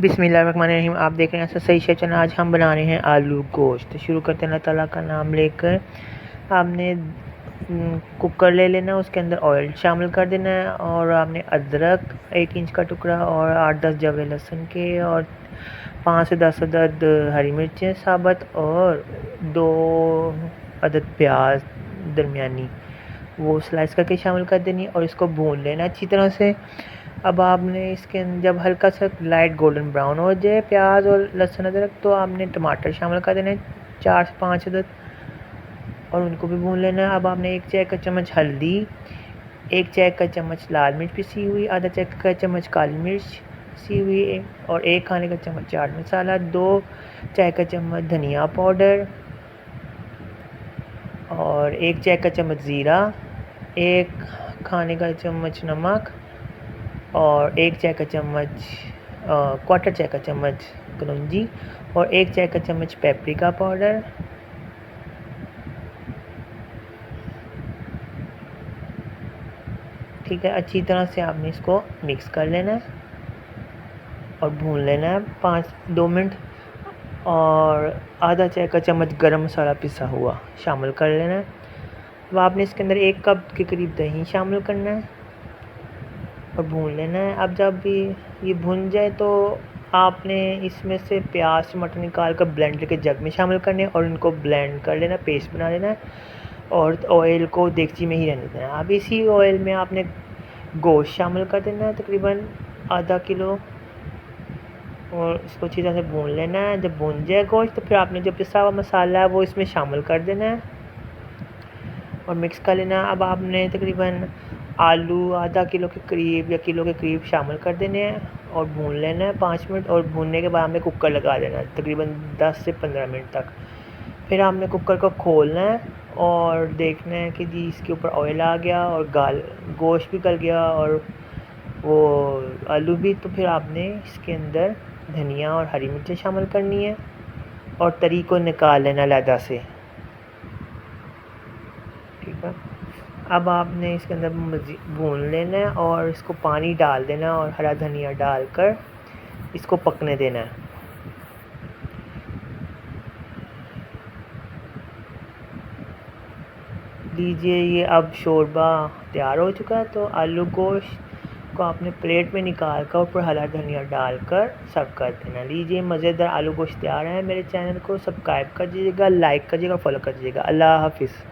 बिस्मिल्लाहिर्रहमानिर्रहीम। आप देख रहे हैं ऐसा सही से चना। आज हम बना रहे हैं आलू गोश्त। शुरू करते हैं अल्लाह ताला का नाम लेकर। आपने कुकर ले लेना, उसके अंदर ऑयल शामिल कर देना है और आपने अदरक 1 इंच का टुकड़ा और 8-10 जवे लहसुन के और 5 से 10 अदद हरी मिर्चें साबुत और 2 अदद प्याज दरमियानी वो स्लाइस करके शामिल कर देनी और इसको भून लेना अच्छी तरह से। अब आपने इसके जब हल्का सा लाइट गोल्डन ब्राउन हो जाए प्याज और लहसुन अदरक, तो आपने टमाटर शामिल कर देने 4 से 5 अदद और उनको भी भून लेना है। अब आपने 1 चाय का चम्मच हल्दी, 1 चाय का चम्मच लाल मिर्च पिसी हुई, आधा चाय का चम्मच काली मिर्च पिसी हुई और 1 खाने का चम्मच चाट मसाला, 2 चाय का चम्मच धनिया पाउडर और 1 चाय का चम्मच ज़ीरा, 1 खाने का चम्मच नमक और 1 चाय का चम्मच क्वार्टर चाय का चम्मच कलौंजी और 1 चाय का चम्मच पेपरिका पाउडर। ठीक है, अच्छी तरह से आपने इसको मिक्स कर लेना है और भून लेना है 2 मिनट और आधा चाय का चम्मच गरम मसाला पिसा हुआ शामिल कर लेना है। अब आपने इसके अंदर 1 कप के करीब दही शामिल करना है और भून लेना है। अब जब भी ये भुन जाए तो आपने इसमें से प्याज टमाटर निकाल कर ब्लेंडर के जग में शामिल करने और इनको ब्लेंड कर लेना, पेस्ट बना लेना है और ऑयल को देगची में ही रहने देना है। अब इसी ऑयल में आपने गोश्त शामिल कर देना है तकरीबन आधा किलो और इसको अच्छी तरह से भून लेना है। जब भून जाए गोश्त तो फिर आपने जो पिसा हुआ मसाला है वो इसमें शामिल कर देना है और मिक्स कर लेना है। अब आपने तकरीबन आलू आधा किलो के करीब या किलो के करीब शामिल कर देने हैं और भून लेना है 5 मिनट और भूनने के बाद आपने कुकर लगा देना है तकरीबन 10 से 15 मिनट तक। फिर आपने कुकर को खोलना है और देखना है कि जी इसके ऊपर ऑयल आ गया और गोश्त भी गल गया और वो आलू भी। तो फिर आपने इसके अंदर धनिया और हरी मिर्चें शामिल करनी है और तरी को निकाल लेना अलहदा से। ठीक है, अब आपने इसके अंदर भून लेना है और इसको पानी डाल देना और हरा धनिया डालकर इसको पकने देना है। लीजिए, ये अब शोरबा तैयार हो चुका है। तो आलू गोश्त को आपने प्लेट में निकाल कर ऊपर हरा धनिया डालकर सर्व कर देना। लीजिए, मज़ेदार आलू गोश्त तैयार है। मेरे चैनल को सब्सक्राइब कर दीजिएगा, लाइक करिएगा, फॉलो कर दीजिएगा। अल्लाह हाफिज़।